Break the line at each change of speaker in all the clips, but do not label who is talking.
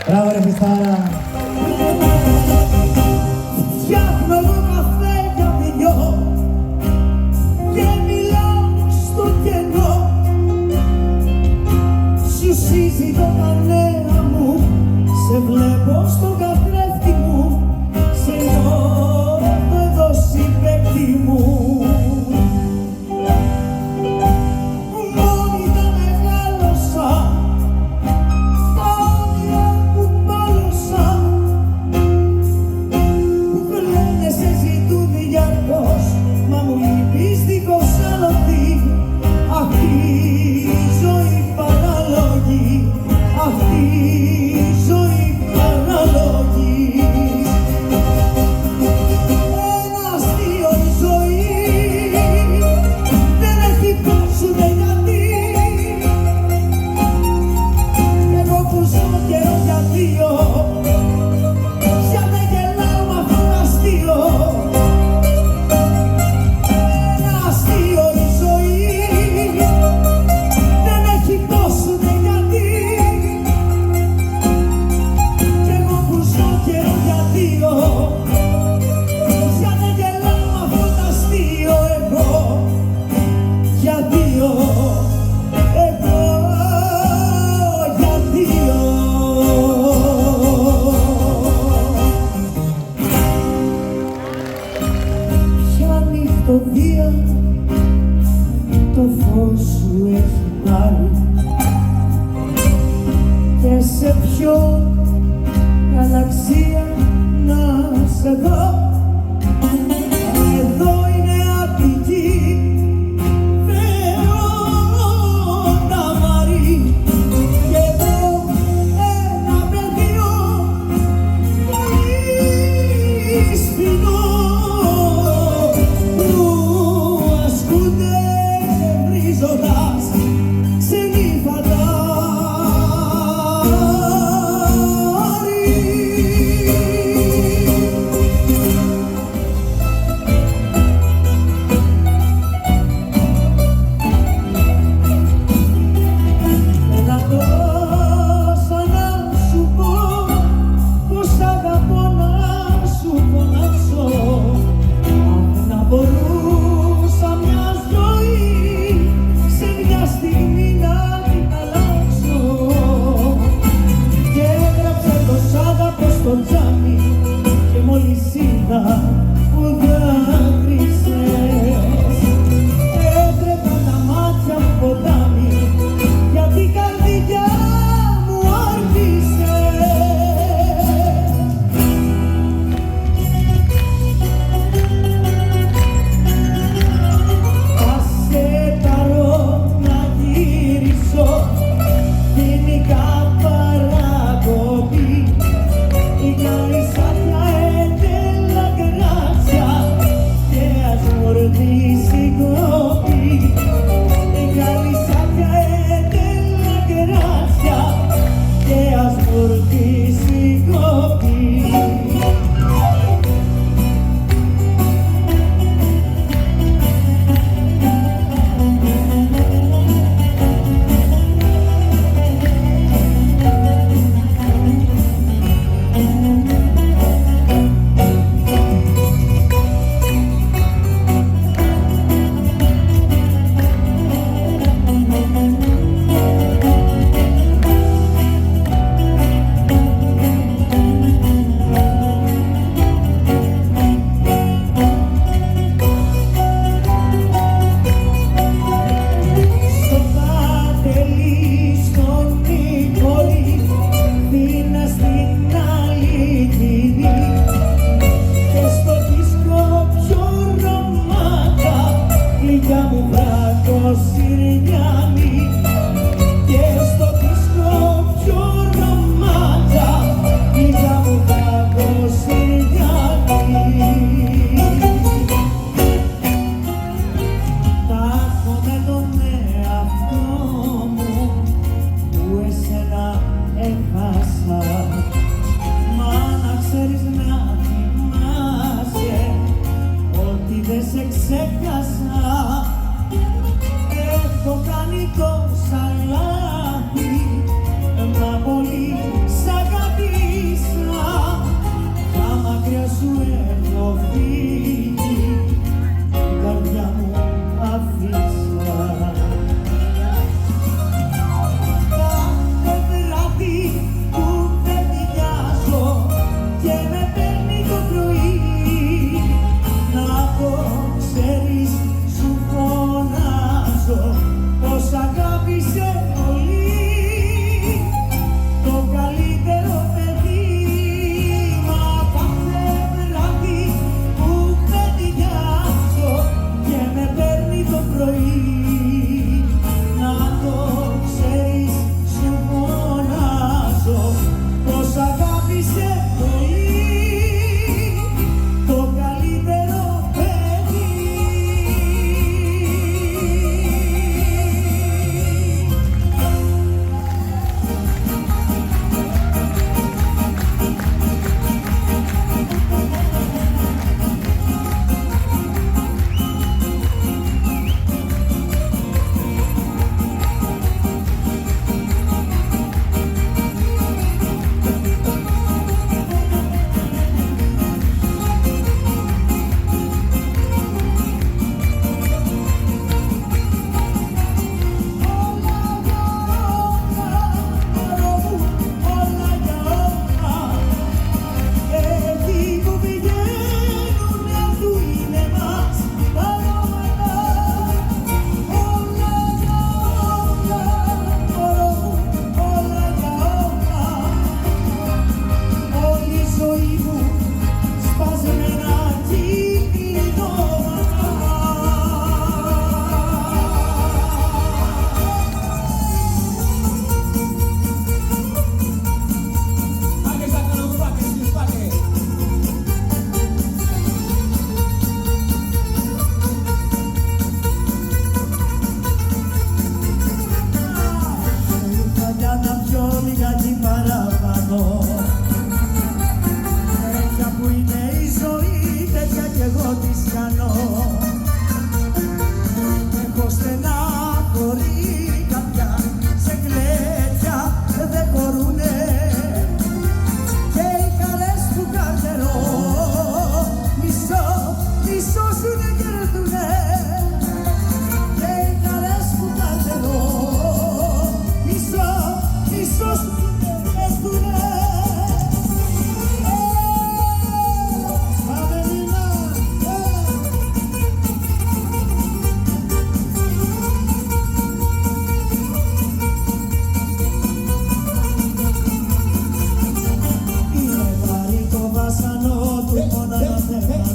Μπράβο ρε Χριστάρα.
Φτιάχνω εγώ καφέ για πινιό και μιλάω στο κενό. Σου συζητώ τα νέα μου, σε βλέπω στον καθρέφτη μου, σε νιώθω εδώ συμπαίκτη μου. Μόνη τα μεγάλωσα, τα όνειρα που μάλωσα, που λένε σε ζητούν διαρκώς, μα μου λείπεις δίχως άλλοτη. Αυτή η ζωή παράλογη, αυτή η ζωή παράλογη. Ένα αστείο η ζωή, δεν έχει πώς ούτε γιατί. Κι εγώ που ζω καιρό για δύο, πια δεν γελάω μ' αυτό το αστείο. Ένα αστείο η ζωή, δεν έχει πώς ούτε γιατί. Κι εγώ που ζω καιρό για δύο, πια δεν γελάω μ' αυτό το αστείο. Εγώ για δύο, εγώ για δύο. Ποια νυχτωδία το φως σου έχει πάρει και σε ποιο γαλαξία να σε δω. Εδώ είναι Αττική, Θεότα Μαρή, και εδώ ένα πεδίο πολύ σπινό που ασκούνται βρίζοντας ξένοι φαντάροι. Ένα τόσα να σου πω, πως αγαπώ να σου φωνάξω. Αν να μπορούσα μια ζωή σε μια στιγμή να την αλλάξω. Και έγραψα το σ' αγαπώ στο τζάμι και μόλις είδα που δάκρυσες, έτρεπα τα μάτια μου ποτάμι, γιατί η καρδιά μου άρχισε. Θα σε πάρω να γυρίσω, γενικά παρακοπή. Η καλυσάκια έντελα γκράτσια και ας μορδίσει κόπη. Η καλυσάκια έντελα γκράτσια και ας μορδίσει κόπη.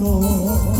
χαθώ.